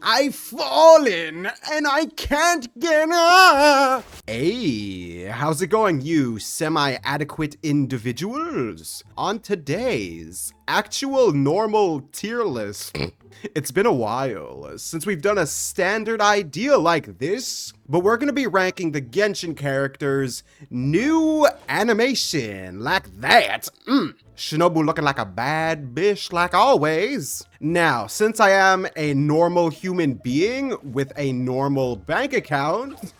I've fallen and I can't get up. Hey, how's it going, you semi-adequate individuals? On today's actual normal tier list, it's been a while since we've done a standard idea like this, but we're gonna be ranking the Genshin characters' new animation like that. Shinobu looking like a bad bitch like always. Now, since I am a normal human being with a normal bank account,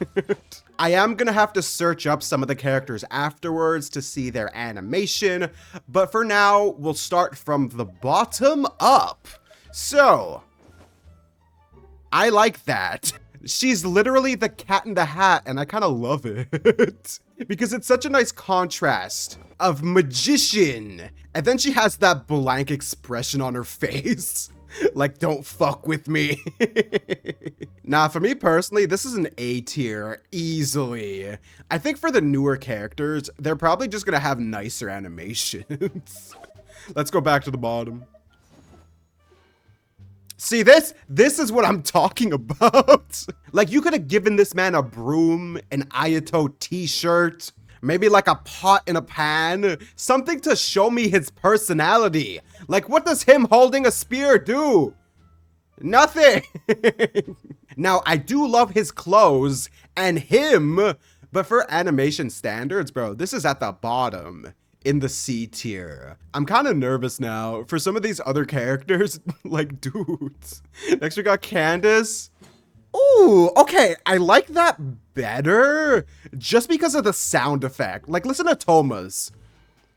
I am gonna have to search up some of the characters afterwards to see their animation, but for now, we'll start from the bottom up. So, I like that. She's literally the cat in the hat, and I kind of love it. Because it's such a nice contrast of magician, and then she has that blank expression on her face. Like, don't fuck with me. Nah, for me personally, this is an A tier, easily. I think for the newer characters, they're probably just gonna have nicer animations. Let's go back to the bottom. See, this is what I'm talking about. Like, you could have given this man a broom, an Ayato t-shirt, maybe like a pot in a pan, something to show me his personality. Like, what does him holding a spear do? Nothing. Now, I do love his clothes and him, but for animation standards, bro, this is at the bottom. In the C tier. I'm kind of nervous now for some of these other characters, like dudes. Next we got Candace. Ooh, okay, I like that better just because of the sound effect. Like, listen to Thoma's.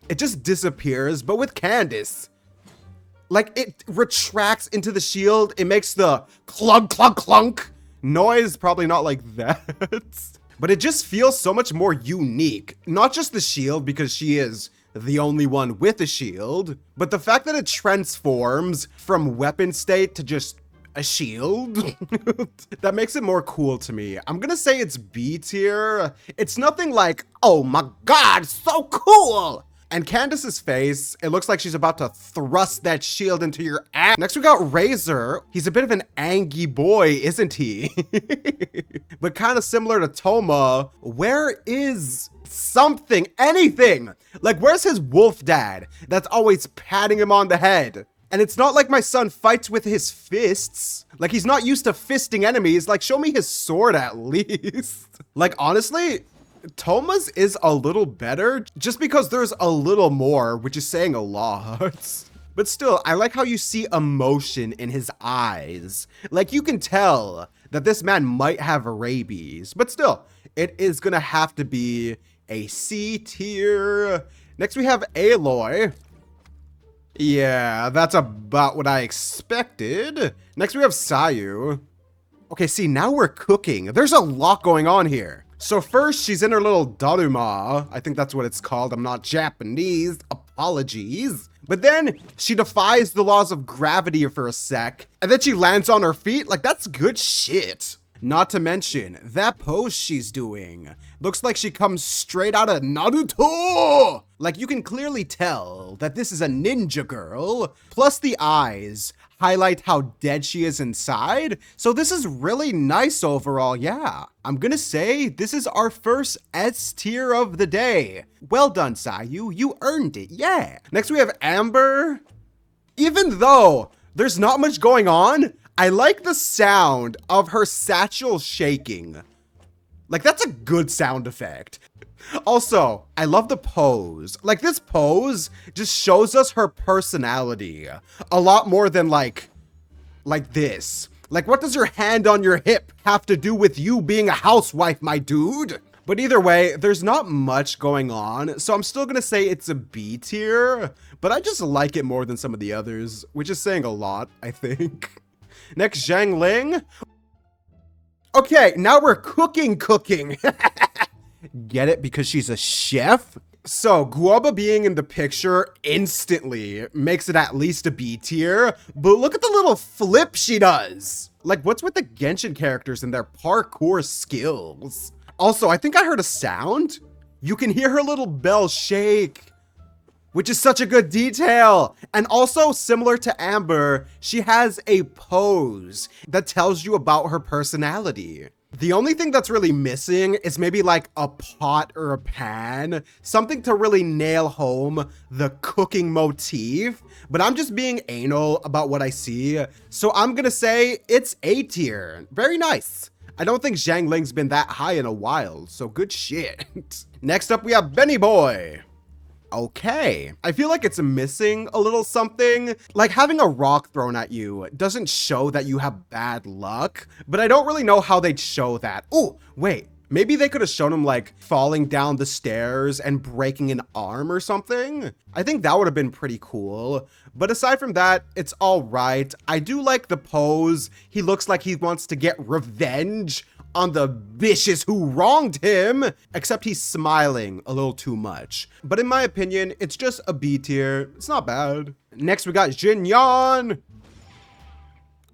It just disappears, but with Candace, like, it retracts into the shield. It makes the clunk, clunk, clunk noise, probably not like that. But it just feels so much more unique. Not just the shield, because she is the only one with a shield, but the fact that it transforms from weapon state to just a shield, that makes it more cool to me. I'm gonna say it's B tier. It's nothing like, oh my god, so cool! And Candace's face, it looks like she's about to thrust that shield into your ass. Next we got Razor. He's a bit of an angy boy, isn't he? But kind of similar to Thoma. Where is something, anything? Like, where's his wolf dad that's always patting him on the head? And it's not like my son fights with his fists. Like, he's not used to fisting enemies. Like, show me his sword at least. Like, honestly, Thoma's is a little better just because there's a little more, which is saying a lot. But still, I like how you see emotion in his eyes. Like, you can tell that this man might have rabies, but still, it is gonna have to be a C tier. Next we have Aloy. Yeah, that's about what I expected. Next we have Sayu. Okay, see, now we're cooking. There's a lot going on here. So first, she's in her little daruma. I think that's what it's called. I'm not Japanese. Apologies. But then she defies the laws of gravity for a sec, and then she lands on her feet. Like, that's good shit. Not to mention, that pose she's doing looks like she comes straight out of Naruto! Like, you can clearly tell that this is a ninja girl, plus the eyes highlight how dead she is inside. So this is really nice overall, yeah. I'm gonna say this is our first S tier of the day. Well done, Sayu, you earned it, yeah. Next we have Amber. Even though there's not much going on, I like the sound of her satchel shaking. Like, that's a good sound effect. Also, I love the pose. Like, this pose just shows us her personality a lot more than like this. Like, what does your hand on your hip have to do with you being a housewife, my dude? But either way, there's not much going on, so I'm still gonna say it's a B tier, but I just like it more than some of the others, which is saying a lot, I think. Next, Zhang Ling. Okay, now we're cooking. Get it? Because she's a chef? So, Guoba being in the picture instantly makes it at least a B tier, but look at the little flip she does. Like, what's with the Genshin characters and their parkour skills? Also, I think I heard a sound. You can hear her little bell shake which is such a good detail. And also, similar to Amber, she has a pose that tells you about her personality. The only thing that's really missing is maybe like a pot or a pan, something to really nail home the cooking motif, but I'm just being anal about what I see. So I'm gonna say it's A tier. Very nice. I don't think Zhang Ling's been that high in a while, so good shit. Next up, we have Benny Boy. Okay, I feel like it's missing a little something. Like having a rock thrown at you doesn't show that you have bad luck, but I don't really know how they'd show that. Oh, wait, maybe they could have shown him like falling down the stairs and breaking an arm or something. I think that would have been pretty cool. But aside from that, it's all right. I do like the pose. He looks like he wants to get revenge on the bitches who wronged him, except he's smiling a little too much. But in my opinion, it's just a B tier. It's not bad. Next, we got Jin Yan.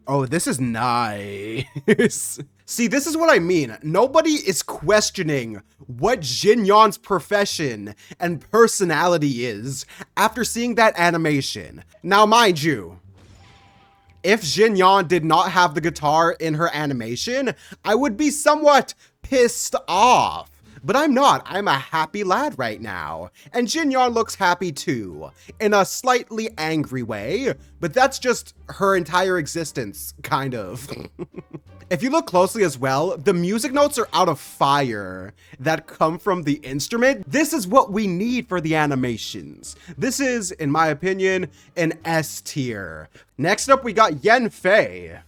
Oh, this is nice. See, this is what I mean. Nobody is questioning what Jin Yan's profession and personality is after seeing that animation. Now, mind you, if Jin Yan did not have the guitar in her animation, I would be somewhat pissed off. But I'm not. I'm a happy lad right now. And Jin Yan looks happy too, in a slightly angry way, but that's just her entire existence, kind of. If you look closely as well, the music notes are out of fire that come from the instrument. This is what we need for the animations. This is, in my opinion, an S tier. Next up, we got Yen Fei.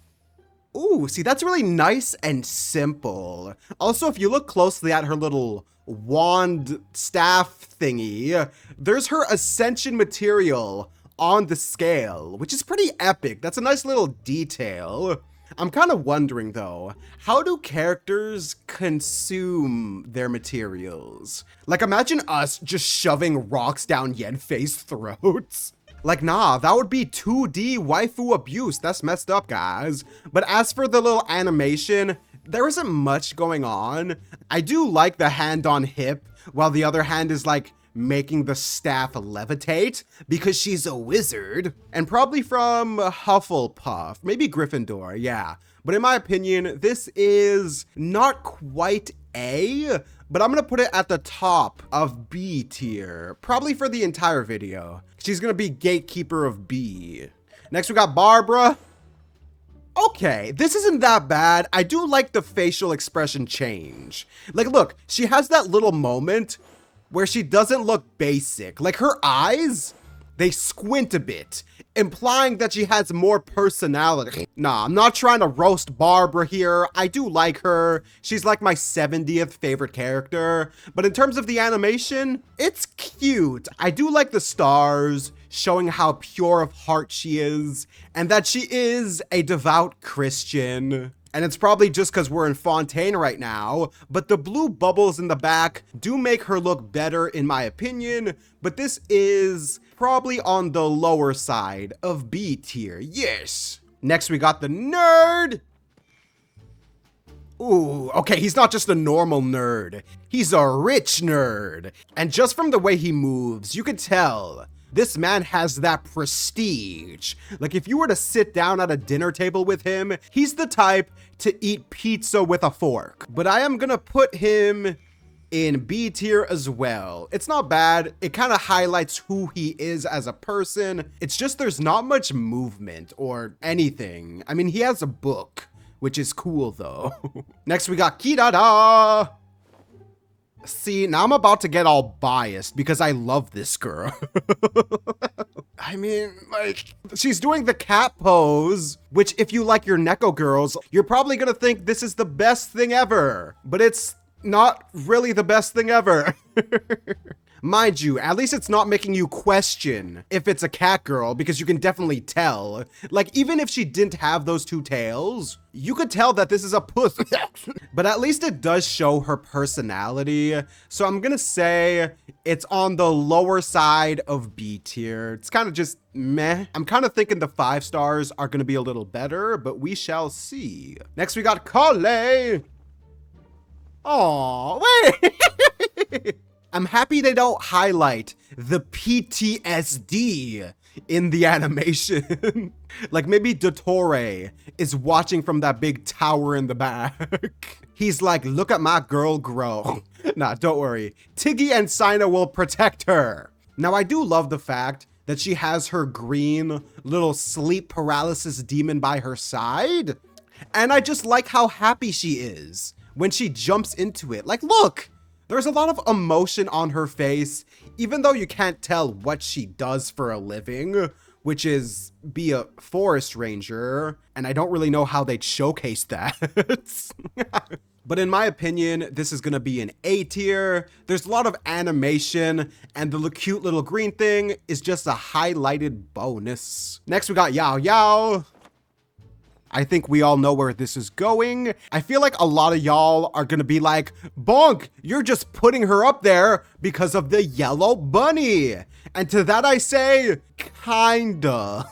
Ooh, see, that's really nice and simple. Also, if you look closely at her little wand staff thingy, there's her ascension material on the scale, which is pretty epic. That's a nice little detail. I'm kind of wondering though, how do characters consume their materials? Like imagine us just shoving rocks down Yenfei's throats. Like, nah, that would be 2D waifu abuse. That's messed up, guys. But as for the little animation, there isn't much going on. I do like the hand on hip, while the other hand is like making the staff levitate because she's a wizard. And probably from Hufflepuff, maybe Gryffindor, yeah. But in my opinion, this is not quite A, but I'm gonna put it at the top of B tier, probably for the entire video. She's gonna be gatekeeper of B. Next, we got Barbara. Okay, this isn't that bad. I do like the facial expression change. Like, look, she has that little moment where she doesn't look basic. Like, her eyes, they squint a bit, implying that she has more personality. Nah, I'm not trying to roast Barbara here. I do like her. She's like my 70th favorite character. But in terms of the animation, it's cute. I do like the stars showing how pure of heart she is and that she is a devout Christian. And it's probably just because we're in Fontaine right now, but the blue bubbles in the back do make her look better in my opinion, but this is probably on the lower side of B tier, yes. Next we got the nerd. Ooh, okay, he's not just a normal nerd, he's a rich nerd. And just from the way he moves, you could tell this man has that prestige. Like if you were to sit down at a dinner table with him, he's the type to eat pizza with a fork. But I am gonna put him in B tier as well. It's not bad. It kind of highlights who he is as a person. It's just there's not much movement or anything. I mean, he has a book, which is cool though. Next we got Kidada. See, now I'm about to get all biased because I love this girl. I mean, like, she's doing the cat pose, which if you like your Neko girls, you're probably gonna think this is the best thing ever, but it's not really the best thing ever. Mind you, at least it's not making you question if it's a cat girl because you can definitely tell. Like, even if she didn't have those two tails, you could tell that this is a puss. But at least it does show her personality. So I'm gonna say it's on the lower side of B tier. It's kind of just meh. I'm kind of thinking the 5 stars are gonna be a little better, but we shall see. Next we got Kale. Oh, wait. I'm happy they don't highlight the PTSD in the animation. Like maybe Dottore is watching from that big tower in the back. He's like, look at my girl grow. Nah, don't worry. Tiggy and Sina will protect her. Now, I do love the fact that she has her green little sleep paralysis demon by her side. And I just like how happy she is when she jumps into it. Like, look, there's a lot of emotion on her face, even though you can't tell what she does for a living, which is be a forest ranger. And I don't really know how they'd showcase that. But in my opinion, this is gonna be an A tier. There's a lot of animation, and the cute little green thing is just a highlighted bonus. Next, we got Yao Yao. I think we all know where this is going. I feel like a lot of y'all are gonna be like, Bonk, you're just putting her up there because of the yellow bunny. And to that I say, kinda.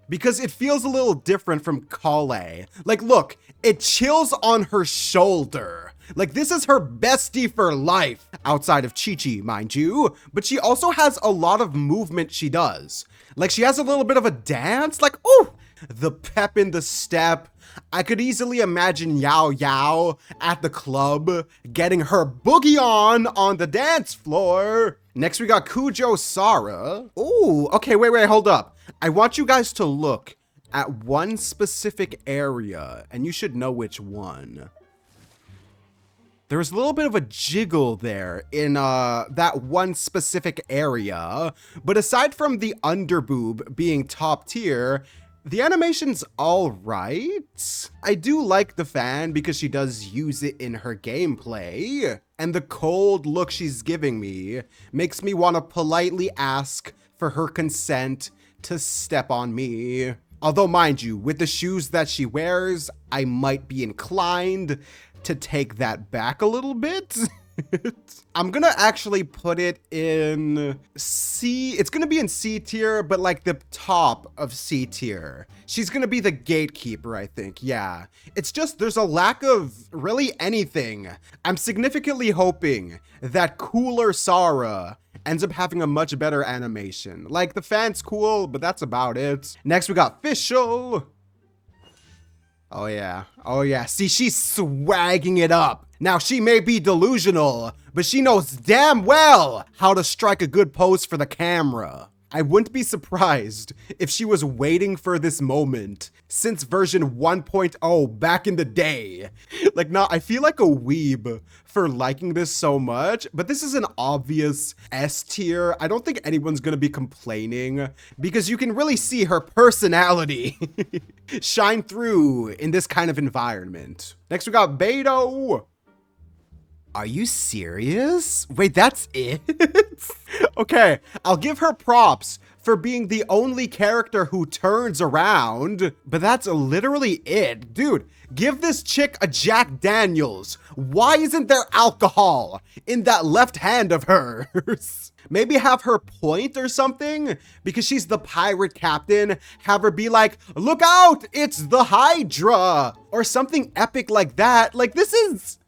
Because it feels a little different from Kale. Like, look, it chills on her shoulder. Like, this is her bestie for life, outside of Chi-Chi, mind you. But she also has a lot of movement she does. Like, she has a little bit of a dance, like, ooh, the pep in the step. I could easily imagine Yao Yao at the club getting her boogie on the dance floor. Next, we got Kujo Sara. Ooh, okay, wait, hold up. I want you guys to look at one specific area, and you should know which one. There was a little bit of a jiggle there in that one specific area, but aside from the underboob being top tier, the animation's all right. I do like the fan because she does use it in her gameplay, and the cold look she's giving me makes me want to politely ask for her consent to step on me. Although, mind you, with the shoes that she wears, I might be inclined to take that back a little bit. I'm gonna actually put it in C. It's gonna be in C tier, but like the top of C tier. She's gonna be the gatekeeper, I think. Yeah. It's just there's a lack of really anything. I'm significantly hoping that cooler Sara ends up having a much better animation. Like, the fan's cool, but that's about it. Next, we got Fischl. Oh yeah. See, she's swagging it up. Now, she may be delusional, but she knows damn well how to strike a good pose for the camera. I wouldn't be surprised if she was waiting for this moment since version 1.0 back in the day. Like, I feel like a weeb for liking this so much, but this is an obvious S tier. I don't think anyone's gonna be complaining because you can really see her personality shine through in this kind of environment. Next, we got Beto. Are you serious? Wait, that's it? Okay, I'll give her props for being the only character who turns around, but that's literally it. Dude, give this chick a Jack Daniels. Why isn't there alcohol in that left hand of hers? Maybe have her point or something, because she's the pirate captain. Have her be like, look out, it's the Hydra, or something epic like that. Like, this is...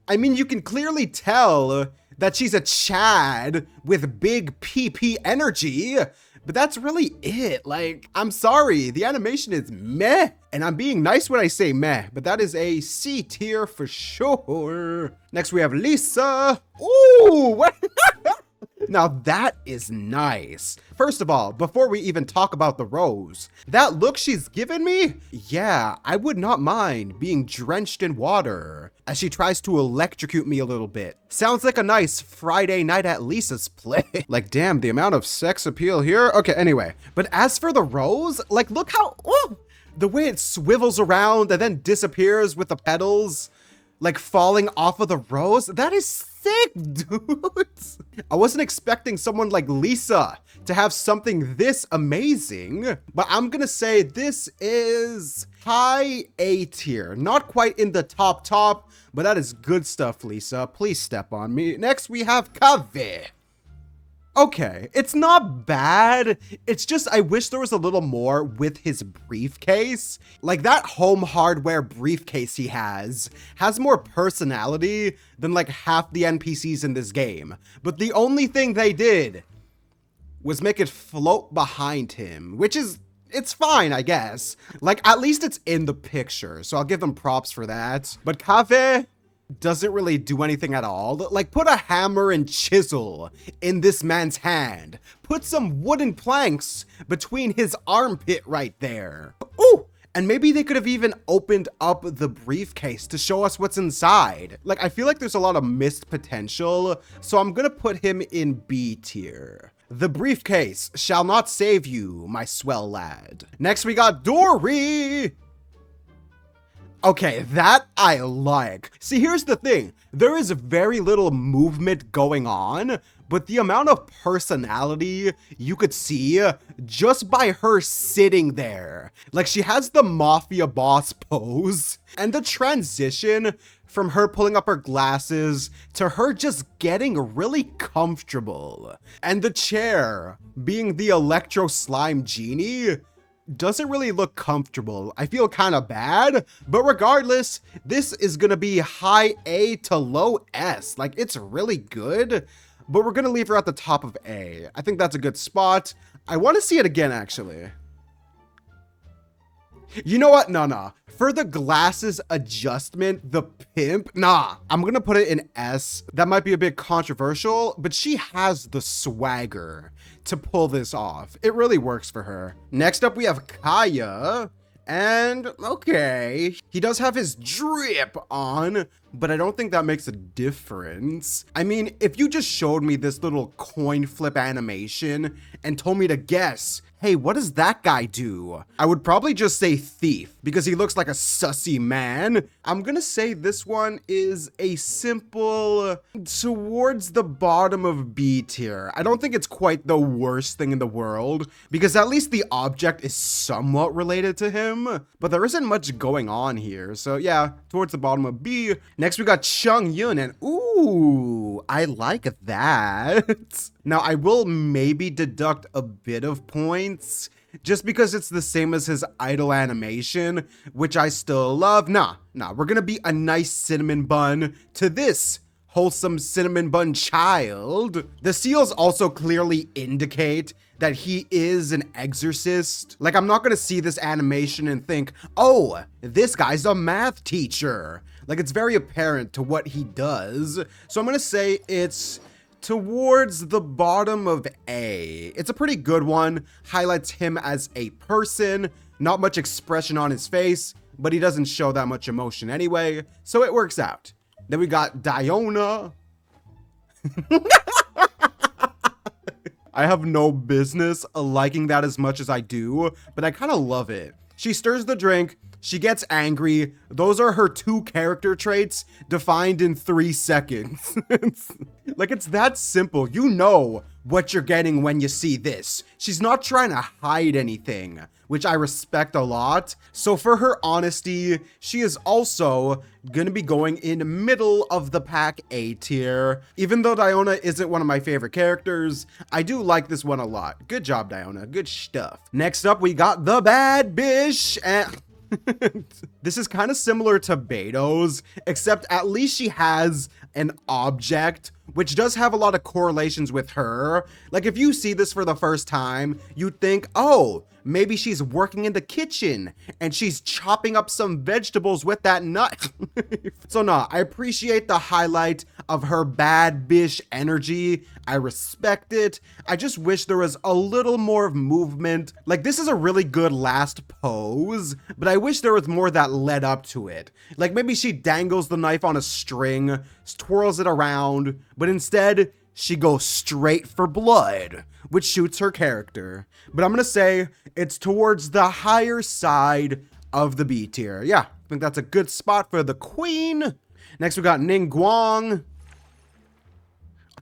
I mean, you can clearly tell that she's a Chad with big PP energy, but that's really it. Like, I'm sorry, the animation is meh, and I'm being nice when I say meh, but that is a C tier for sure. Next, we have Lisa. Ooh, what? Now that is nice. First of all, before we even talk about the rose, that look she's given me, yeah, I would not mind being drenched in water as she tries to electrocute me a little bit. Sounds like a nice Friday night at Lisa's play. Like, damn, the amount of sex appeal here. Okay, anyway, but as for the rose, like, look how, ooh, the way it swivels around and then disappears with the petals, like falling off of the rose, that is sick, dude. I wasn't expecting someone like Lisa to have something this amazing, but I'm gonna say this is high A tier. Not quite in the top, but that is good stuff, Lisa. Please step on me. Next, we have Kaveh. Okay, it's not bad. It's just I wish there was a little more with his briefcase. Like that home hardware briefcase he has more personality than like half the NPCs in this game. But the only thing they did was make it float behind him, which is, it's fine, I guess. Like, at least it's in the picture, so I'll give them props for that. But Kave doesn't really do anything at all. Like, put a hammer and chisel in this man's hand. Put some wooden planks between his armpit right there. Ooh! And maybe they could have even opened up the briefcase to show us what's inside. Like, I feel like there's a lot of missed potential, so I'm gonna put him in B tier. The briefcase shall not save you, my swell lad. Next, we got Dory. Okay, that I like. See, here's the thing. There is very little movement going on, but the amount of personality you could see just by her sitting there. Like, she has the mafia boss pose, and the transition from her pulling up her glasses to her just getting really comfortable. And the chair being the electro slime genie doesn't really look comfortable. I feel kind of bad, but regardless, this is gonna be high A to low S. Like, it's really good, but we're gonna leave her at the top of A. I think that's a good spot. I want to see it again, actually. You know what? No. For the glasses adjustment, the pimp, nah. I'm gonna put it in S. That might be a bit controversial, but she has the swagger to pull this off. It really works for her. Next up, we have Kaya. And okay, he does have his drip on, but I don't think that makes a difference. I mean, if you just showed me this little coin flip animation and told me to guess, hey, what does that guy do? I would probably just say thief because he looks like a sussy man. I'm gonna say this one is a simple towards the bottom of B tier. I don't think it's quite the worst thing in the world because at least the object is somewhat related to him, but there isn't much going on here. So yeah, towards the bottom of B. Next, we got Chung Yun, and ooh, I like that. Now, I will maybe deduct a bit of points just because it's the same as his idol animation, which I still love. Nah, we're gonna be a nice cinnamon bun to this wholesome cinnamon bun child. The seals also clearly indicate that he is an exorcist. Like, I'm not gonna see this animation and think, oh, this guy's a math teacher. Like, it's very apparent to what he does. So I'm gonna say it's towards the bottom of A. It's a pretty good one. Highlights him as a person. Not much expression on his face, but he doesn't show that much emotion anyway, so it works out. Then we got Diona. I have no business liking that as much as I do, but I kind of love it. She stirs the drink, she gets angry. Those are her 2 character traits defined in 3 seconds. Like, it's that simple. You know what you're getting when you see this. She's not trying to hide anything, which I respect a lot. So for her honesty, she is also gonna be going in middle of the pack A tier. Even though Diona isn't one of my favorite characters, I do like this one a lot. Good job, Diona. Good stuff. Next up, we got the bad bitch, and this is kind of similar to Beto's, except at least she has an object, which does have a lot of correlations with her. Like, if you see this for the first time, you'd think, oh, maybe she's working in the kitchen and she's chopping up some vegetables with that knife. So nah, I appreciate the highlight of her bad bitch energy. I respect it. I just wish there was a little more of movement. Like, this is a really good last pose, but I wish there was more that led up to it. Like, maybe she dangles the knife on a string, twirls it around, but instead she goes straight for blood, which shoots her character. But I'm gonna say it's towards the higher side of the B tier. Yeah, I think that's a good spot for the queen. Next, we got Ning Guang.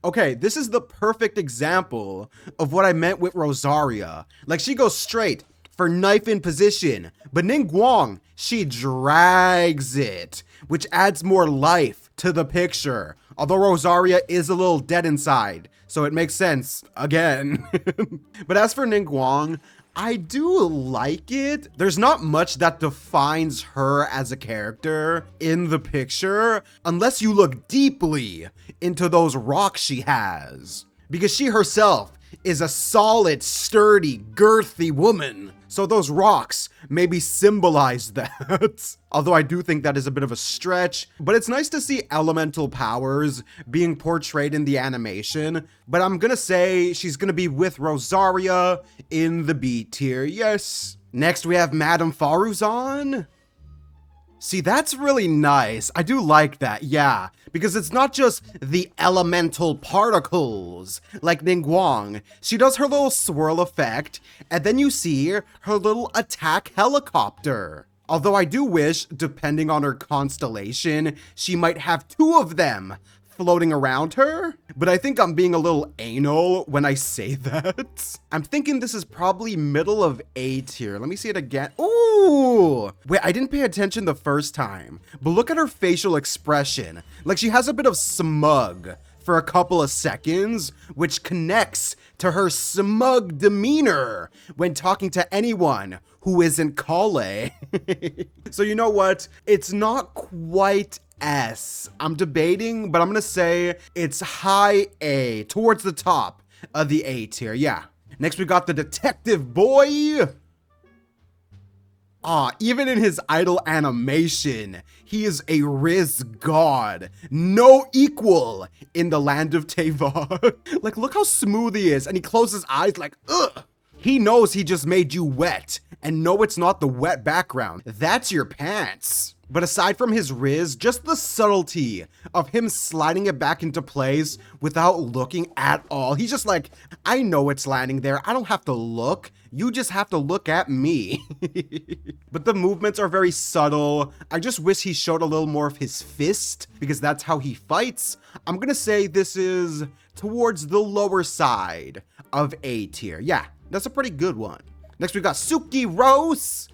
Okay, this is the perfect example of what I meant with Rosaria. Like, she goes straight for knife in position, but Ning Guang, she drags it, which adds more life to the picture. Although Rosaria is a little dead inside, so it makes sense again. But as for Ningguang, I do like it. There's not much that defines her as a character in the picture, unless you look deeply into those rocks she has. Because she herself is a solid, sturdy, girthy woman. So those rocks maybe symbolize that. Although I do think that is a bit of a stretch, but it's nice to see elemental powers being portrayed in the animation. But I'm gonna say she's gonna be with Rosaria in the B tier, yes. Next we have Madame Faruzan. See, that's really nice. I do like that, yeah. Because it's not just the elemental particles, like Ningguang. She does her little swirl effect, and then you see her little attack helicopter. Although I do wish, depending on her constellation, she might have 2 of them floating around her. But I think I'm being a little anal when I say that. I'm thinking this is probably middle of A tier. Let me see it again. Ooh! Wait, I didn't pay attention the first time, but look at her facial expression. Like she has a bit of smug for a couple of seconds, which connects to her smug demeanor when talking to anyone who isn't Kale. So you know what? It's not quite S. I'm debating, but I'm gonna say it's high A, towards the top of the A tier, yeah. Next we got the detective boy. Even in his idol animation, he is a Riz god. No equal in the land of Teyvat. Like, look how smooth he is, and he closes his eyes like, ugh. He knows he just made you wet, and no, it's not the wet background. That's your pants. But aside from his Riz, just the subtlety of him sliding it back into place without looking at all. He's just like, I know it's landing there. I don't have to look. You just have to look at me. But the movements are very subtle. I just wish he showed a little more of his fist because that's how he fights. I'm gonna say this is towards the lower side of A tier. Yeah, that's a pretty good one. Next we got Suki Rose.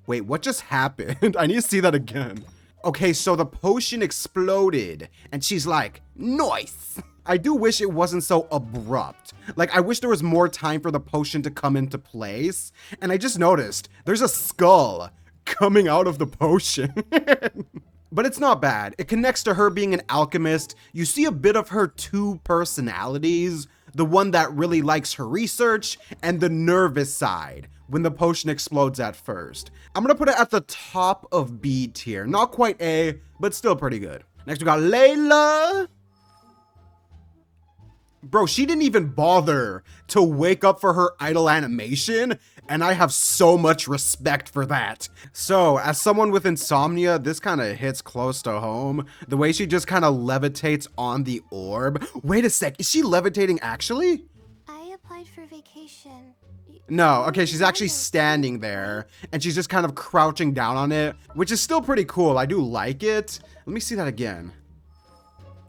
Wait, what just happened? I need to see that again. Okay, so the potion exploded, and she's like, nice. I do wish it wasn't so abrupt. Like, I wish there was more time for the potion to come into place. And I just noticed there's a skull coming out of the potion. But it's not bad. It connects to her being an alchemist. You see a bit of her 2 personalities. The one that really likes her research, and the nervous side when the potion explodes at first. I'm gonna put it at the top of B tier. Not quite A, but still pretty good. Next we got Layla. Bro, she didn't even bother to wake up for her idol animation, and I have so much respect for that. So, as someone with insomnia, this kind of hits close to home. The way she just kind of levitates on the orb. Wait a sec, is she levitating actually? I applied for vacation. No, okay, she's actually standing there, and she's just kind of crouching down on it, which is still pretty cool. I do like it. Let me see that again.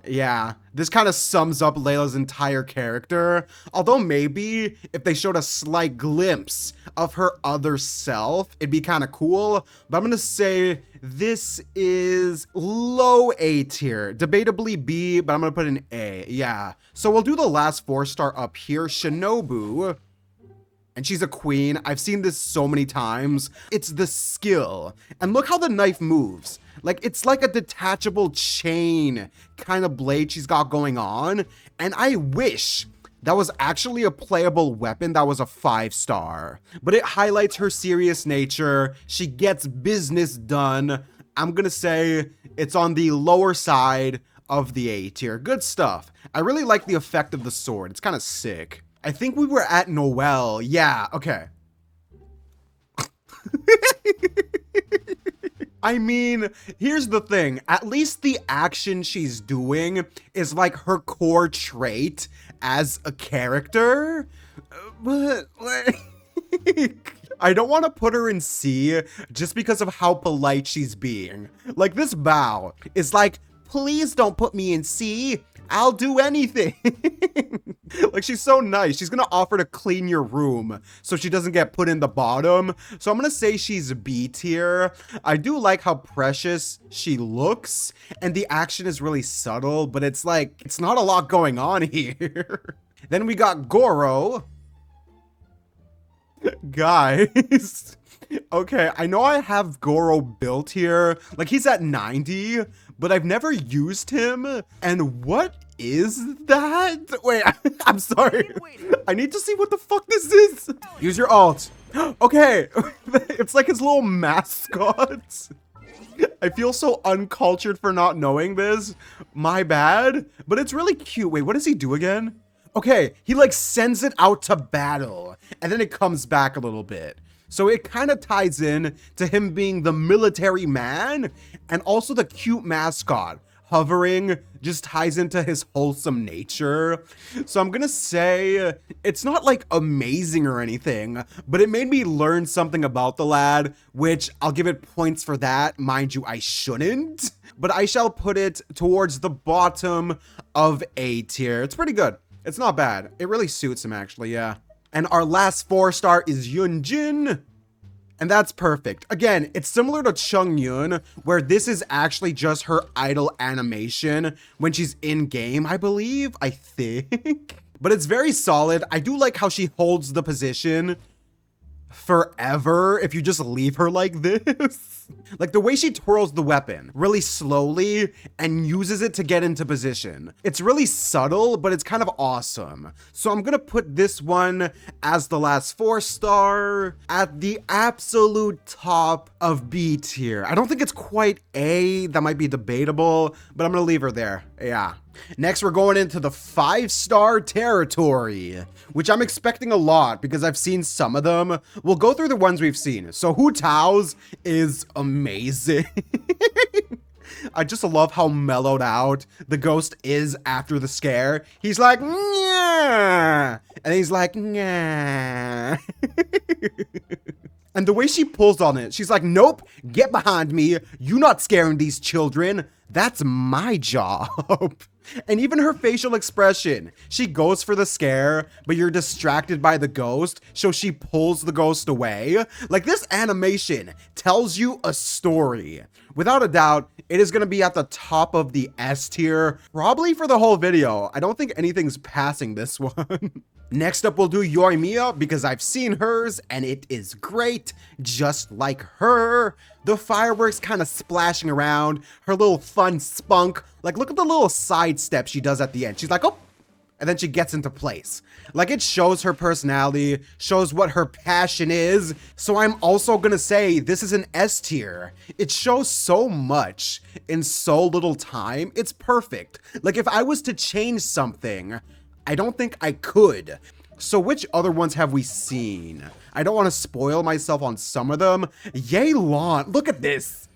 Yeah, this kind of sums up Layla's entire character. Although maybe if they showed a slight glimpse of her other self, it'd be kind of cool. But I'm gonna say this is low A tier. Debatably B, but I'm gonna put an A. Yeah. So we'll do the last 4-star up here, Shinobu. And she's a queen. I've seen this so many times. It's the skill. And look how the knife moves. Like, it's like a detachable chain kind of blade she's got going on. And I wish that was actually a playable weapon that was a 5-star. But it highlights her serious nature. She gets business done. I'm gonna say it's on the lower side of the A tier. Good stuff. I really like the effect of the sword. It's kind of sick. I think we were at Noelle. Yeah, okay. I mean, here's the thing. At least the action she's doing is like her core trait as a character. But, like, I don't want to put her in C just because of how polite she's being. Like, this bow is like please don't put me in C. I'll do anything. Like, she's so nice. She's gonna offer to clean your room so she doesn't get put in the bottom. So I'm gonna say she's B tier. I do like how precious she looks, and the action is really subtle, but it's like, it's not a lot going on here. Then we got Goro. Guys. Okay, I know I have Goro built here. Like, he's at 90, but I've never used him. And what is that? Wait, I'm sorry. I need to see what the fuck this is. Use your alt. Okay, it's like his little mascot. I feel so uncultured for not knowing this. My bad, but it's really cute. Wait, what does he do again? Okay, he like sends it out to battle, and then it comes back a little bit. So it kind of ties in to him being the military man, and also the cute mascot. Hovering just ties into his wholesome nature. So I'm gonna say it's not like amazing or anything, but it made me learn something about the lad, which I'll give it points for that. Mind you, I shouldn't, but I shall put it towards the bottom of A tier. It's pretty good. It's not bad. It really suits him, actually, yeah. And our last 4-star is Yunjin. And that's perfect. Again, it's similar to Chungyun, where this is actually just her idle animation when she's in game, I believe, I think. But it's very solid. I do like how she holds the position forever if you just leave her like this. Like the way she twirls the weapon really slowly and uses it to get into position. It's really subtle, but it's kind of awesome. So I'm gonna put this one as the last 4-star at the absolute top of B tier. I don't think it's quite A. That might be debatable, but I'm gonna leave her there. Yeah. Next, we're going into the 5-star territory, which I'm expecting a lot because I've seen some of them. We'll go through the ones we've seen. So Hu Tao's is amazing. I just love how mellowed out the ghost is after the scare. He's like, "Nyah," and he's like, "Nyah." And the way she pulls on it, she's like, "Nope, get behind me. You're not scaring these children. That's my job." And even her facial expression, she goes for the scare, but you're distracted by the ghost, so she pulls the ghost away. Like, this animation tells you a story. Without a doubt, it is going to be at the top of the S tier, probably for the whole video. I don't think anything's passing this one. Next up, we'll do Yoimiya because I've seen hers and it is great, just like her. The fireworks kind of splashing around, her little fun spunk. Like, look at the little side step she does at the end. She's like, oh, and then she gets into place. Like, it shows her personality, shows what her passion is. So I'm also gonna say this is an S tier. It shows so much in so little time. It's perfect. Like, if I was to change something, I don't think I could. So which other ones have we seen? I don't want to spoil myself on some of them. Yelan, look at this.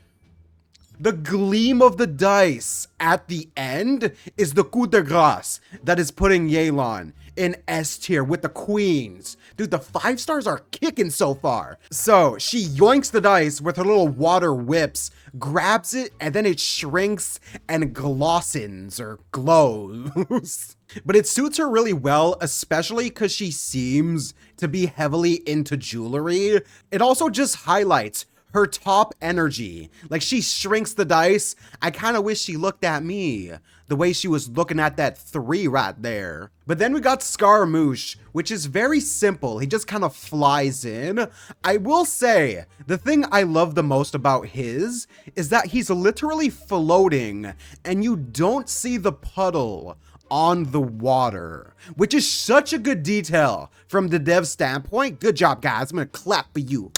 The gleam of the dice at the end is the coup de grace that is putting Yelan in S tier with the queens. Dude, the 5 stars are kicking so far. So she yoinks the dice with her little water whips, grabs it, and then it shrinks and glossens or glows. But it suits her really well, especially because she seems to be heavily into jewelry. It also just highlights her top energy. Like, she shrinks the dice. I kind of wish she looked at me the way she was looking at that 3 right there. But then we got Scaramouche, which is very simple. He just kind of flies in. I will say, the thing I love the most about his is that he's literally floating and you don't see the puddle on the water, which is such a good detail from the dev standpoint. Good job, guys. I'm gonna clap for you.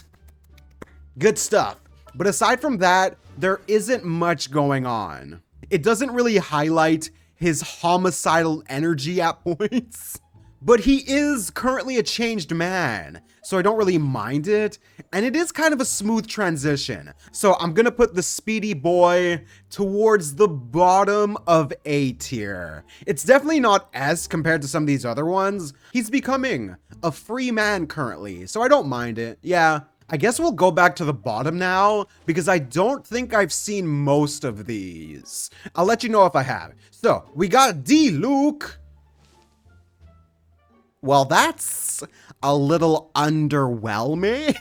Good stuff. But aside from that, there isn't much going on. It doesn't really highlight his homicidal energy at points, but he is currently a changed man, so I don't really mind it. And it is kind of a smooth transition. So I'm gonna put the speedy boy towards the bottom of A tier. It's definitely not S compared to some of these other ones. He's becoming a free man currently, so I don't mind it. Yeah, I guess we'll go back to the bottom now, because I don't think I've seen most of these. I'll let you know if I have. So, we got D-Luke. Well, that's a little underwhelming.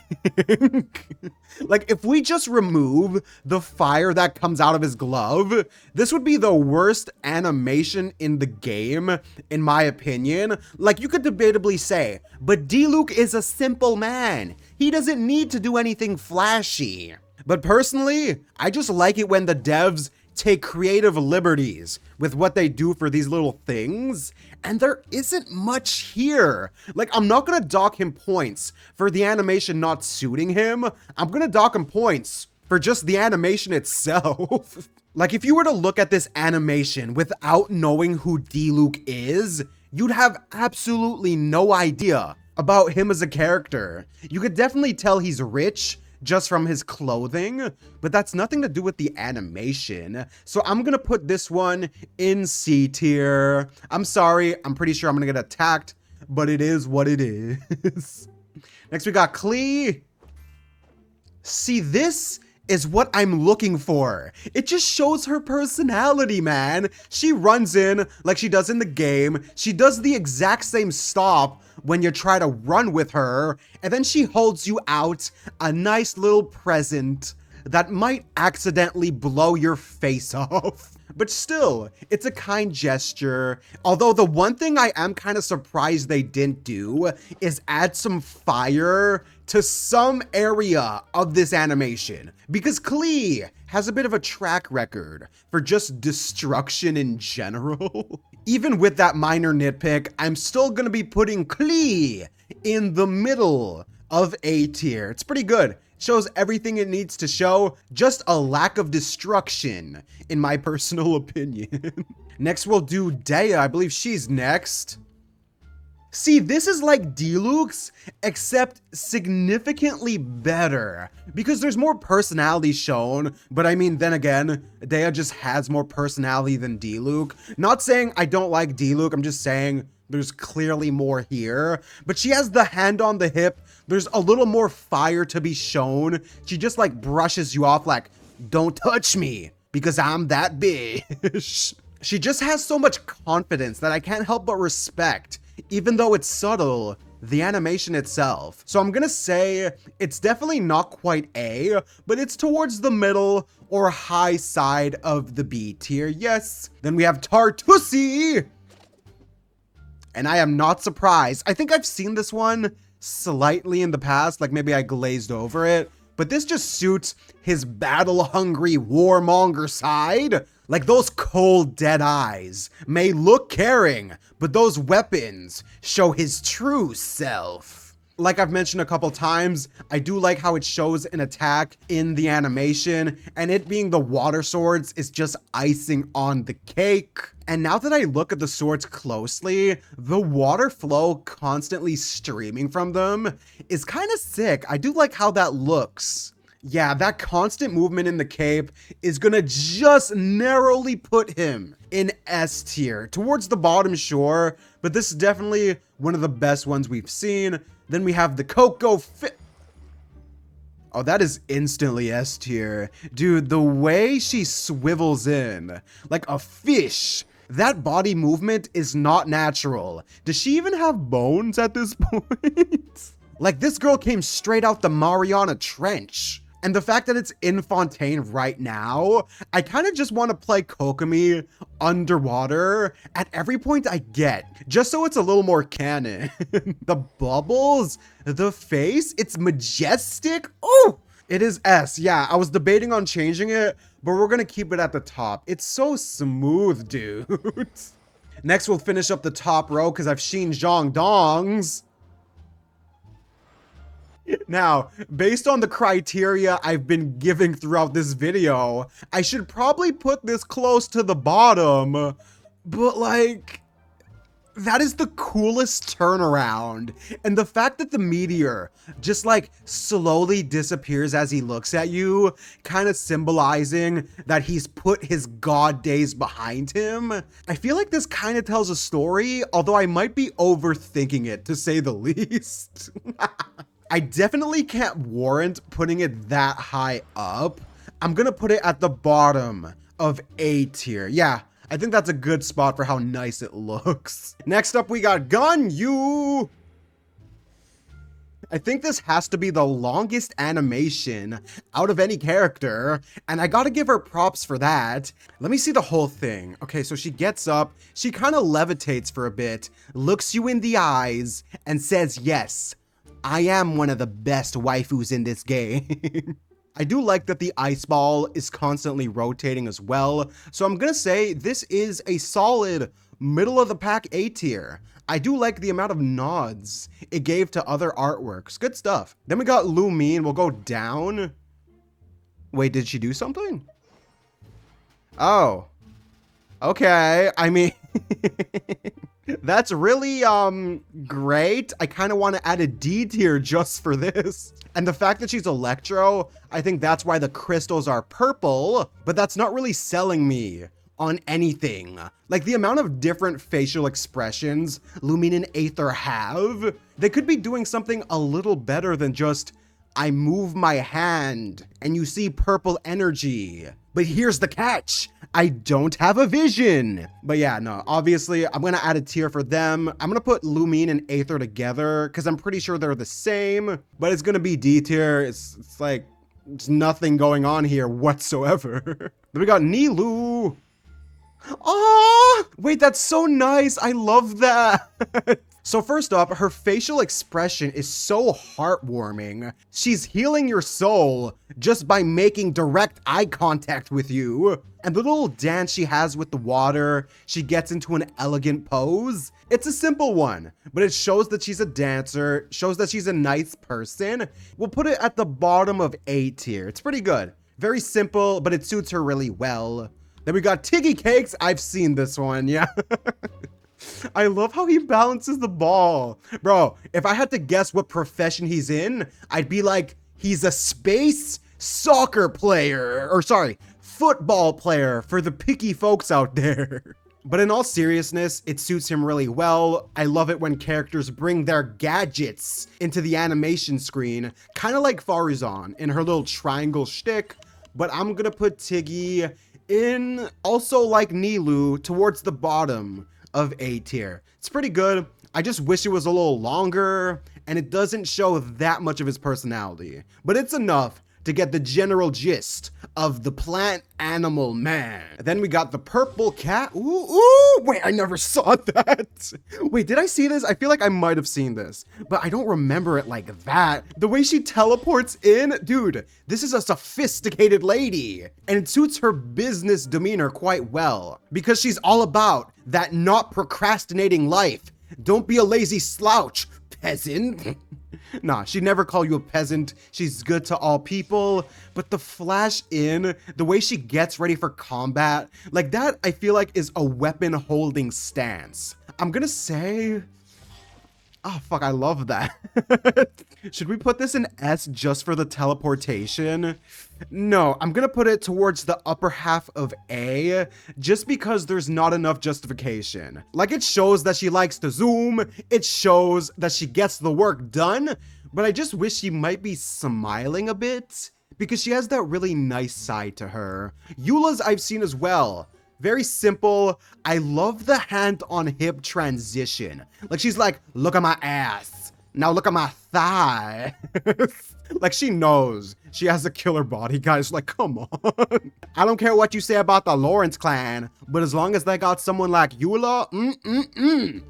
Like, if we just remove the fire that comes out of his glove, this would be the worst animation in the game, in my opinion. Like, you could debatably say, but D-Luke is a simple man. He doesn't need to do anything flashy. But personally, I just like it when the devs take creative liberties with what they do for these little things, and there isn't much here. Like, I'm not gonna dock him points for the animation not suiting him. I'm gonna dock him points for just the animation itself. Like, if you were to look at this animation without knowing who D-Luke is, you'd have absolutely no idea about him as a character. You could definitely tell he's rich just from his clothing, but that's nothing to do with the animation. So I'm gonna put this one in C tier. I'm sorry, I'm pretty sure I'm gonna get attacked, but it is what it is. Next we got Klee. See, this is what I'm looking for. It just shows her personality, man. She runs in like she does in the game. She does the exact same stop when you try to run with her, and then she holds you out a nice little present that might accidentally blow your face off. But still, it's a kind gesture. Although the one thing I am kind of surprised they didn't do is add some fire to some area of this animation, because Klee has a bit of a track record for just destruction in general. Even with that minor nitpick, I'm still gonna be putting Klee in the middle of A tier. It's pretty good. Shows everything it needs to show, just a lack of destruction, in my personal opinion. Next we'll do Dea. I believe she's next. See, this is like D-Luke's, except significantly better, because there's more personality shown, but I mean, then again, Dea just has more personality than D-Luke. Not saying I don't like D-Luke, I'm just saying there's clearly more here, but she has the hand on the hip. There's a little more fire to be shown. She just like brushes you off like, don't touch me, because I'm that bitch. She just has so much confidence that I can't help but respect, even though it's subtle, the animation itself. So I'm gonna say it's definitely not quite A, but it's towards the middle or high side of the B tier, yes. Then we have Tartusi, and I am not surprised. I think I've seen this one slightly in the past, like maybe I glazed over it, but this just suits his battle-hungry warmonger side. Like, those cold, dead eyes may look caring, but those weapons show his true self. Like I've mentioned a couple times, I do like how it shows an attack in the animation, and it being the water swords is just icing on the cake. And now that I look at the swords closely, the water flow constantly streaming from them is kind of sick. I do like how that looks. Yeah, that constant movement in the cape is gonna just narrowly put him in S tier, towards the bottom, sure, but this is definitely one of the best ones we've seen. Then we have the Coco Fit. Oh, that is instantly S tier. Dude, the way she swivels in like a fish, that body movement is not natural. Does she even have bones at this point? Like, this girl came straight out the Mariana Trench. And the fact that it's in Fontaine right now, I kind of just want to play Kokomi underwater at every point I get, just so it's a little more canon. The bubbles, the face, it's majestic. Oh, it is S. Yeah, I was debating on changing it, but we're going to keep it at the top. It's so smooth, dude. Next, we'll finish up the top row because I've seen Zhang Dongs. Now, based on the criteria I've been giving throughout this video, I should probably put this close to the bottom, but like, that is the coolest turnaround. And the fact that the meteor just like slowly disappears as he looks at you, kind of symbolizing that he's put his god days behind him. I feel like this kind of tells a story, although I might be overthinking it to say the least. I definitely can't warrant putting it that high up. I'm gonna put it at the bottom of A tier. Yeah, I think that's a good spot for how nice it looks. Next up, we got Ganyu. I think this has to be the longest animation out of any character, and I gotta give her props for that. Let me see the whole thing. Okay, so she gets up, she kind of levitates for a bit, looks you in the eyes, and says, yes, I am one of the best waifus in this game. I do like that the ice ball is constantly rotating as well, so I'm gonna say this is a solid middle of the pack A tier. I do like the amount of nods it gave to other artworks. Good stuff. Then we got Lumine. We'll go down. Wait, did she do something? Oh. Okay. I mean, that's really, great. I kind of want to add a D tier just for this. And the fact that she's Electro, I think that's why the crystals are purple, but that's not really selling me on anything. Like the amount of different facial expressions Lumine and Aether have, they could be doing something a little better than just, I move my hand and you see purple energy. But here's the catch, I don't have a vision. But yeah, no, obviously I'm gonna add a tier for them. I'm gonna put Lumine and Aether together because I'm pretty sure they're the same, but it's gonna be D tier. It's like, there's nothing going on here whatsoever. Then we got Nilou. Oh, wait, that's so nice. I love that. So first up, her facial expression is so heartwarming. She's healing your soul just by making direct eye contact with you. And the little dance she has with the water, she gets into an elegant pose. It's a simple one, but it shows that she's a dancer, shows that she's a nice person. We'll put it at the bottom of A tier. It's pretty good. Very simple, but it suits her really well. Then we got Tiggy Cakes. I've seen this one, yeah. I love how he balances the ball. Bro, if I had to guess what profession he's in, I'd be like, he's a space soccer player. Or sorry, football player for the picky folks out there. But in all seriousness, it suits him really well. I love it when characters bring their gadgets into the animation screen, kind of like Farazan in her little triangle shtick. But I'm gonna put Tiggy in, also like Nilou, towards the bottom of A tier. It's pretty good. I just wish it was a little longer, and it doesn't show that much of his personality, but it's enough to get the general gist of the plant animal man. Then we got the purple cat. Ooh, wait, I never saw that. Wait, did I see this? I feel like I might have seen this, but I don't remember it like that. The way she teleports in, dude, this is a sophisticated lady, and it suits her business demeanor quite well because she's all about that not procrastinating life. Don't be a lazy slouch, peasant. Nah, she'd never call you a peasant. She's good to all people. But the flash in, the way she gets ready for combat, like that, I feel like is a weapon holding stance. I'm gonna say, oh fuck, I love that. Should we put this in S just for the teleportation? No, I'm gonna put it towards the upper half of A, just because there's not enough justification. Like, it shows that she likes to zoom, it shows that she gets the work done, but I just wish she might be smiling a bit, because she has that really nice side to her. Eula's I've seen as well. Very simple. I love the hand on hip transition. Like, she's like, look at my ass. Now look at my thigh. Like, she knows she has a killer body, guys. Like, come on. I don't care what you say about the Lawrence clan, but as long as they got someone like Eula,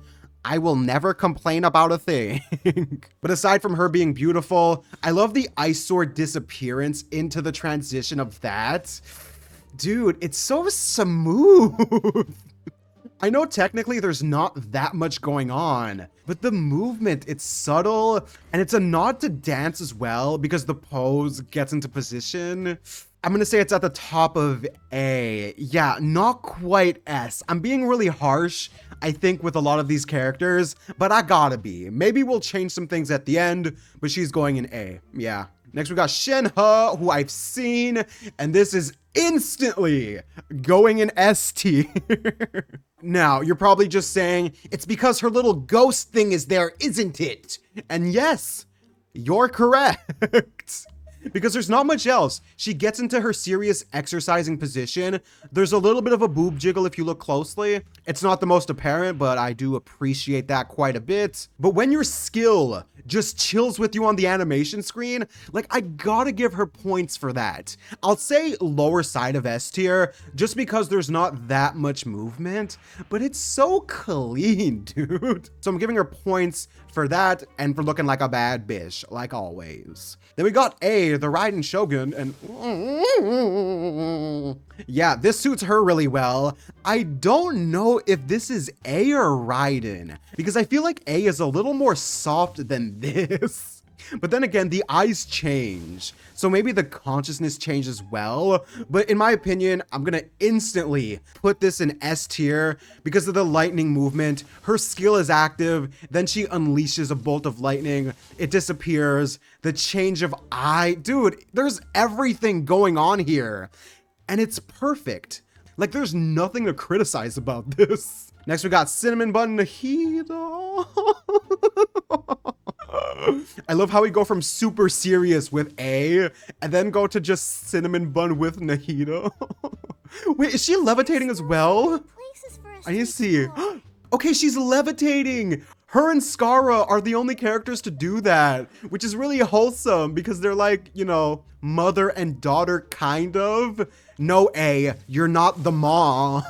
I will never complain about a thing. But aside from her being beautiful, I love the ice sword disappearance into the transition of that. Dude, it's so smooth. I know technically there's not that much going on, but the movement, it's subtle, and it's a nod to dance as well because the pose gets into position. I'm gonna say it's at the top of A. Yeah, not quite S. I'm being really harsh, I think, with a lot of these characters, but I gotta be. Maybe we'll change some things at the end, but she's going in A. Yeah. Next we got Shenhe, who I've seen, and this is instantly going in S tier. Now, you're probably just saying, it's because her little ghost thing is there, isn't it? And yes, You're correct. Because there's not much else. She gets into her serious exercising position. There's a little bit of a boob jiggle if you look closely. It's not the most apparent, but I do appreciate that quite a bit. But when your skill just chills with you on the animation screen, like, I gotta give her points for that. I'll say lower side of S tier just because there's not that much movement, but it's so clean, dude. So I'm giving her points for that and for looking like a bad bitch, like always. Then we got A, the Raiden Shogun, and yeah, this suits her really well. I don't know if this is A or Raiden, because I feel like A is a little more soft than this. But then again, the eyes change, so maybe the consciousness changes well. But in my opinion, I'm gonna instantly put this in S tier because of the lightning movement. Her skill is active, then she unleashes a bolt of lightning, it disappears, the change of eye. Dude, there's everything going on here, and it's perfect. Like, there's nothing to criticize about this. Next, we got Cinnamon Bun Nahida. I love how we go from super serious with A and then go to just cinnamon bun with Nahida. Wait, is she levitating as well? I need to see. Okay, she's levitating. Her and Skara are the only characters to do that, which is really wholesome because they're like, you know, mother and daughter kind of. No, A, you're not the mom.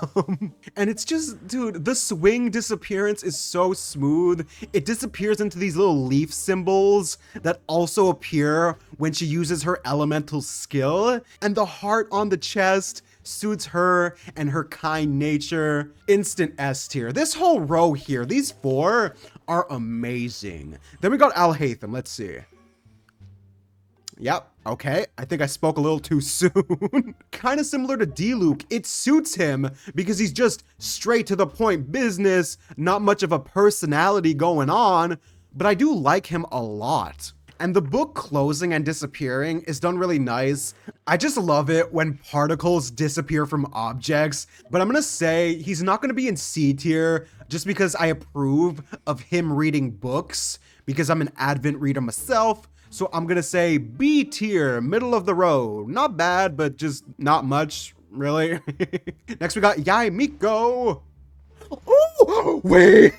And it's just, dude, the swing disappearance is so smooth. It disappears into these little leaf symbols that also appear when she uses her elemental skill. And the heart on the chest suits her and her kind nature. Instant S tier. This whole row here, these four are amazing. Then we got Al Haytham. Let's see. Yep. Okay, I think I spoke a little too soon. Kind of similar to D-Luke, it suits him because he's just straight to the point business, not much of a personality going on, but I do like him a lot. And the book closing and disappearing is done really nice. I just love it when particles disappear from objects, but I'm gonna say he's not gonna be in C tier just because I approve of him reading books because I'm an Advent reader myself. So I'm gonna say B tier, middle of the road. Not bad, but just not much, really. Next we got Yai Miko. Oh, wait.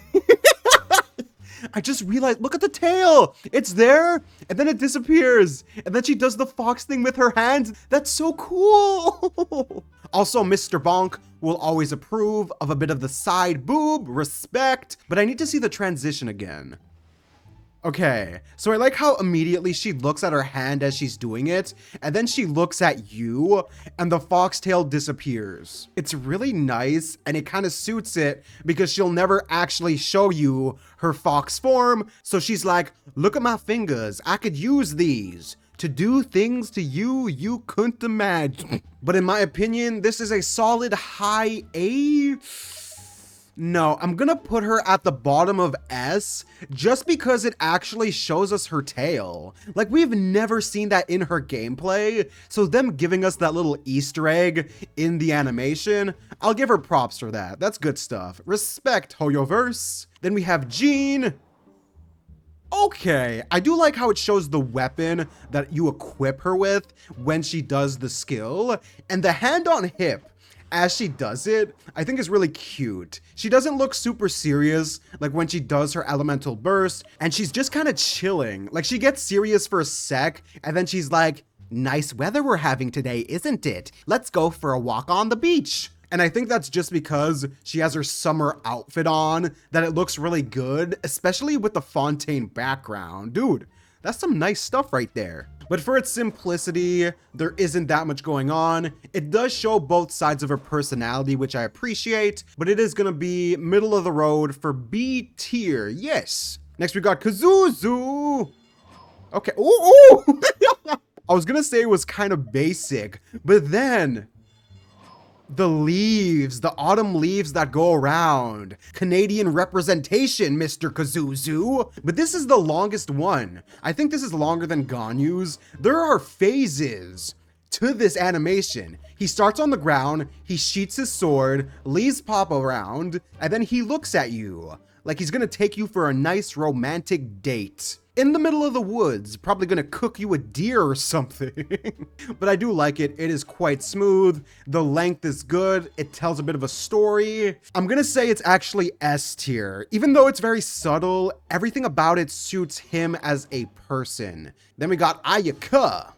I just realized, look at the tail. It's there, and then it disappears. And then she does the fox thing with her hands. That's so cool. Also, Mr. Bonk will always approve of a bit of the side boob, respect, but I need to see the transition again. Okay, so I like how immediately she looks at her hand as she's doing it, and then she looks at you, and the foxtail disappears. It's really nice, and it kind of suits it, because she'll never actually show you her fox form, so she's like, look at my fingers, I could use these to do things to you you couldn't imagine. But in my opinion, this is a solid high A. No, I'm gonna put her at the bottom of S just because it actually shows us her tail. Like, we've never seen that in her gameplay, so them giving us that little Easter egg in the animation, I'll give her props for that. That's good stuff. Respect, Hoyoverse. Then we have Jean. Okay, I do like how it shows the weapon that you equip her with when she does the skill, and the hand on hip as she does it, I think is really cute. She doesn't look super serious like when she does her elemental burst, and she's just kind of chilling. Like, she gets serious for a sec, and then she's like, nice weather we're having today, isn't it? Let's go for a walk on the beach. And I think that's just because she has her summer outfit on that it looks really good, especially with the Fontaine background. Dude, that's some nice stuff right there. But for its simplicity, there isn't that much going on. It does show both sides of her personality, which I appreciate, but it is gonna be middle of the road for B tier, yes. Next we got Kazuzu. Okay, ooh. I was gonna say it was kind of basic, but then the leaves, the autumn leaves that go around. Canadian representation, Mr. Kazuzu. But this is the longest one. I think this is longer than Ganyu's. There are phases to this animation. He starts on the ground, he sheaths his sword, leaves pop around, and then he looks at you. Like he's gonna take you for a nice romantic date. In the middle of the woods, probably gonna cook you a deer or something. But I do like it. It is quite smooth. The length is good. It tells a bit of a story. I'm gonna say it's actually S tier. Even though it's very subtle, everything about it suits him as a person. Then we got Ayaka.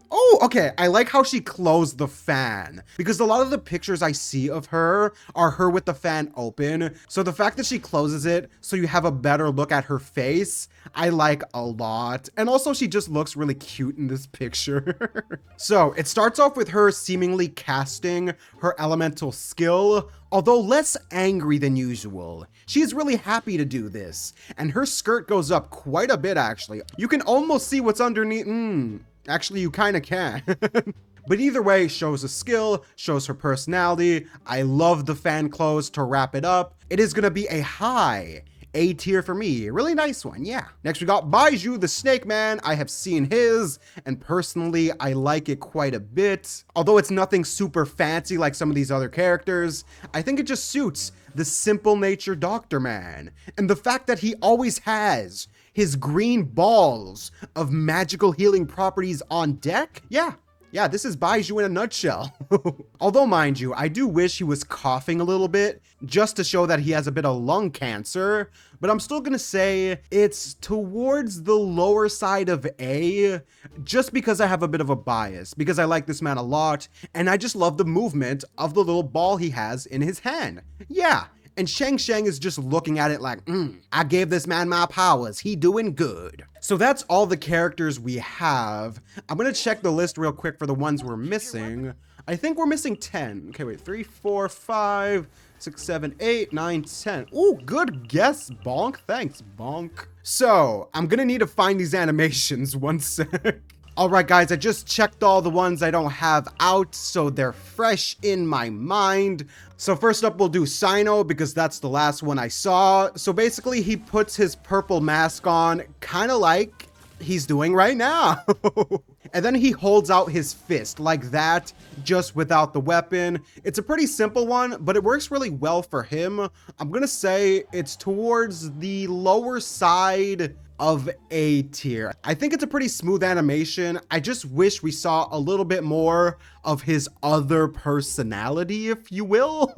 Oh, okay. I like how she closed the fan because a lot of the pictures I see of her are her with the fan open. So the fact that she closes it so you have a better look at her face, I like a lot. And also she just looks really cute in this picture. So it starts off with her seemingly casting her elemental skill, although less angry than usual. She is really happy to do this. And her skirt goes up quite a bit actually. You can almost see what's underneath. Actually, you kind of can. But either way, shows a skill, shows her personality. I love the fan clothes to wrap it up. It is going to be a high A tier for me. Really nice one, yeah. Next, we got Baiju the Snake Man. I have seen his, and personally, I like it quite a bit. Although it's nothing super fancy like some of these other characters, I think it just suits the simple nature Doctor Man. And the fact that he always has his green balls of magical healing properties on deck? Yeah, this is Baiju in a nutshell. Although, mind you, I do wish he was coughing a little bit just to show that he has a bit of lung cancer, but I'm still gonna say it's towards the lower side of A, just because I have a bit of a bias, because I like this man a lot, and I just love the movement of the little ball he has in his hand. Yeah. And Shang is just looking at it like, I gave this man my powers. He doing good. So that's all the characters we have. I'm going to check the list real quick for the ones we're missing. I think we're missing 10. Okay, wait. 3, 4, 5, 6, 7, 8, 9, 10. Ooh, good guess, Bonk. Thanks, Bonk. So I'm going to need to find these animations. One sec. All right, guys, I just checked all the ones I don't have out, so they're fresh in my mind. So first up, we'll do Sino, because that's the last one I saw. So basically, he puts his purple mask on, kind of like he's doing right now. And then he holds out his fist like that, just without the weapon. It's a pretty simple one, but it works really well for him. I'm gonna say it's towards the lower side of A tier. I think it's a pretty smooth animation. I just wish we saw a little bit more of his other personality, if you will.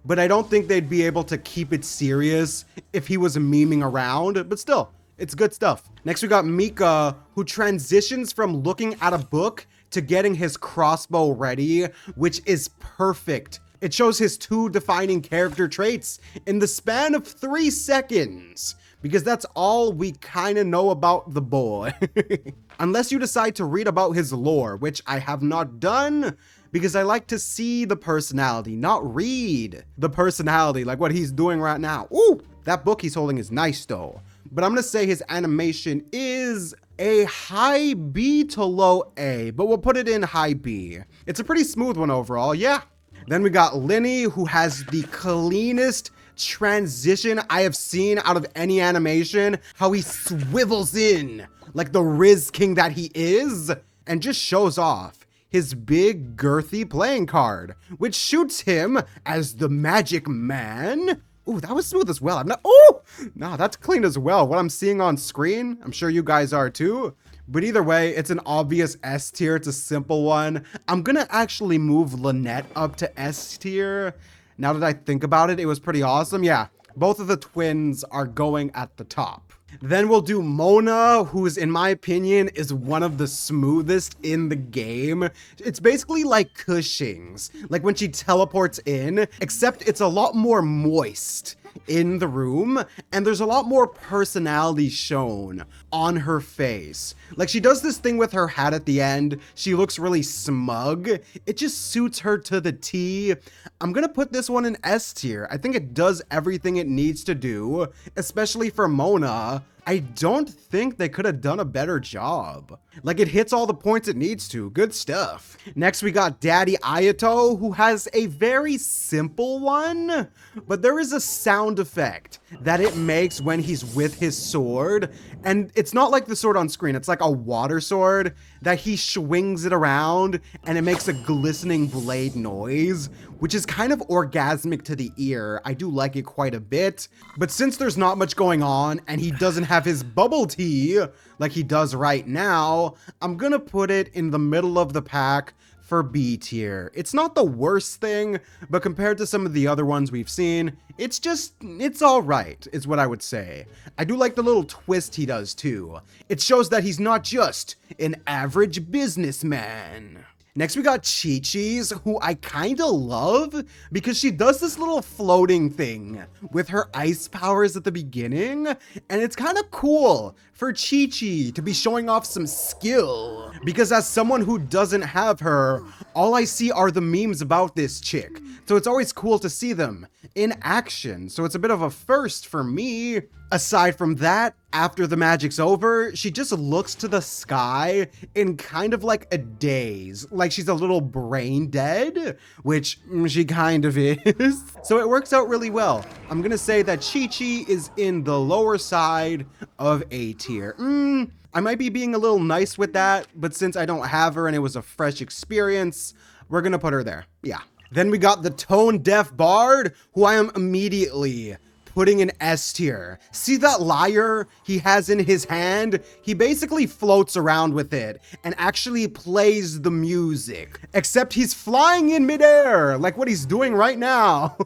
But I don't think they'd be able to keep it serious if he was memeing around, but still, it's good stuff. Next, we got Mika, who transitions from looking at a book to getting his crossbow ready, which is perfect. It shows his two defining character traits in the span of 3 seconds. Because that's all we kind of know about the boy. Unless you decide to read about his lore, which I have not done, because I like to see the personality, not read the personality, like what he's doing right now. Ooh, that book he's holding is nice though. But I'm gonna say his animation is a high B to low A, but we'll put it in high B. It's a pretty smooth one overall, yeah. Then we got Linny, who has the cleanest transition I have seen out of any animation. How he swivels in like the Riz King that he is and just shows off his big girthy playing card, which shoots him as the magic man. Ooh, that was smooth as well. No, that's clean as well. What I'm seeing on screen, I'm sure you guys are too. But either way, it's an obvious S tier. It's a simple one. I'm gonna actually move Lynette up to S tier. Now that I think about it, it was pretty awesome. Yeah, both of the twins are going at the top. Then we'll do Mona, who's, in my opinion, is one of the smoothest in the game. It's basically like Cushing's, like when she teleports in, except it's a lot more moist in the room, and there's a lot more personality shown on her face. Like, she does this thing with her hat at the end. She looks really smug. It just suits her to the T. I'm gonna put this one in S tier. I think it does everything it needs to do, especially for Mona. I don't think they could have done a better job. Like, it hits all the points it needs to. Good stuff. Next, we got Daddy Ayato, who has a very simple one, but there is a sound effect that it makes when he's with his sword, And it's not like the sword on screen. It's like a water sword that he swings it around and it makes a glistening blade noise, which is kind of orgasmic to the ear. I do like it quite a bit. But since there's not much going on and he doesn't have his bubble tea like he does right now, I'm gonna put it in the middle of the pack for B tier. It's not the worst thing, but compared to some of the other ones we've seen, it's all right, is what I would say. I do like the little twist he does too. It shows that he's not just an average businessman. Next, we got Chi-Chi's, who I kinda love because she does this little floating thing with her ice powers at the beginning, and it's kind of cool for Chi-Chi to be showing off some skill because as someone who doesn't have her, all I see are the memes about this chick. So it's always cool to see them in action. So it's a bit of a first for me. Aside from that, after the magic's over, she just looks to the sky in kind of like a daze, like she's a little brain dead, which she kind of is. So it works out really well. I'm gonna say that Chi-Chi is in the lower side of A tier. I might be being a little nice with that, but since I don't have her and it was a fresh experience, we're gonna put her there. Yeah. Then we got the tone deaf bard, who I am immediately putting in S tier. See that lyre he has in his hand? He basically floats around with it and actually plays the music. Except he's flying in midair, like what he's doing right now.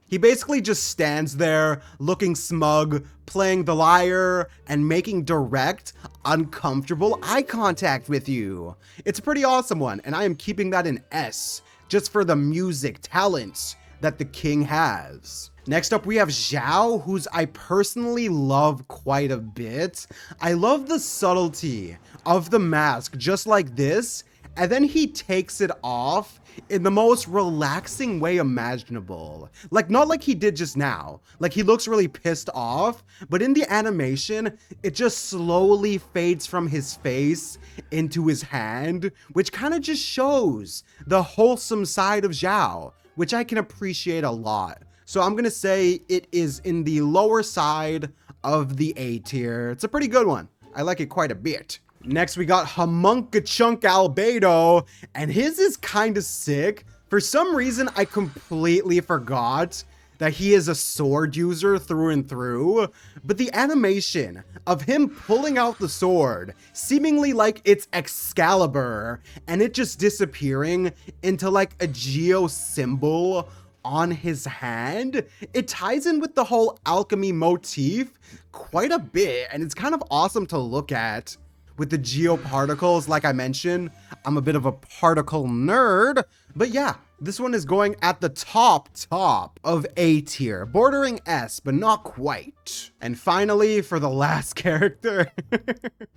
He basically just stands there, looking smug, playing the lyre, and making direct, uncomfortable eye contact with you. It's a pretty awesome one, and I am keeping that in S, just for the music talents that the king has. Next up, we have Zhao, who's I personally love quite a bit. I love the subtlety of the mask, just like this, and then he takes it off in the most relaxing way imaginable. Like, not like he did just now. Like, he looks really pissed off, but in the animation, it just slowly fades from his face into his hand, which kind of just shows the wholesome side of Zhao, which I can appreciate a lot. So I'm gonna say it is in the lower side of the A tier. It's a pretty good one. I like it quite a bit. Next, we got Homuncachunk Albedo, and his is kind of sick. For some reason, I completely forgot that he is a sword user through and through, but the animation of him pulling out the sword, seemingly like it's Excalibur, and it just disappearing into like a geo symbol on his hand, it ties in with the whole alchemy motif quite a bit, and it's kind of awesome to look at. With the geoparticles, like I mentioned, I'm a bit of a particle nerd, but yeah, this one is going at the top of A tier, bordering S, but not quite. And finally, for the last character,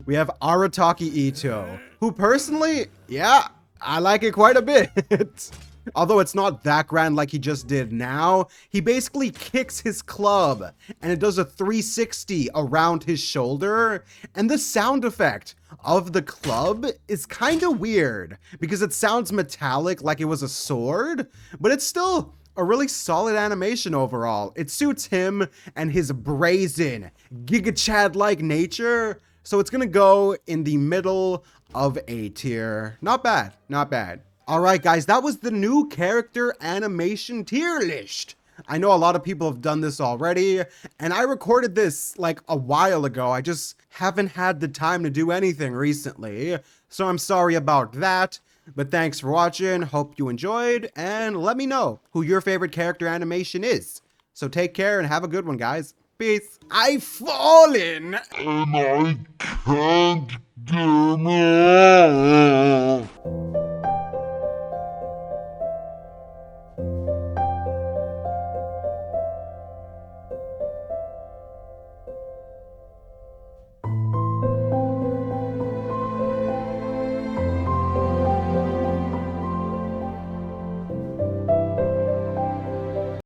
we have Arataki Ito, who personally, yeah, I like it quite a bit. Although it's not that grand like he just did now, he basically kicks his club and it does a 360 around his shoulder, and the sound effect of the club is kind of weird because it sounds metallic like it was a sword, but it's still a really solid animation overall. It suits him and his brazen, Giga Chad-like nature, so it's gonna go in the middle of A tier. Not bad, not bad. Alright guys, that was the new character animation tier list. I know a lot of people have done this already, and I recorded this like a while ago. I just haven't had the time to do anything recently, so I'm sorry about that. But thanks for watching, hope you enjoyed, and let me know who your favorite character animation is. So take care and have a good one, guys. Peace. I've fallen! And I can't get up.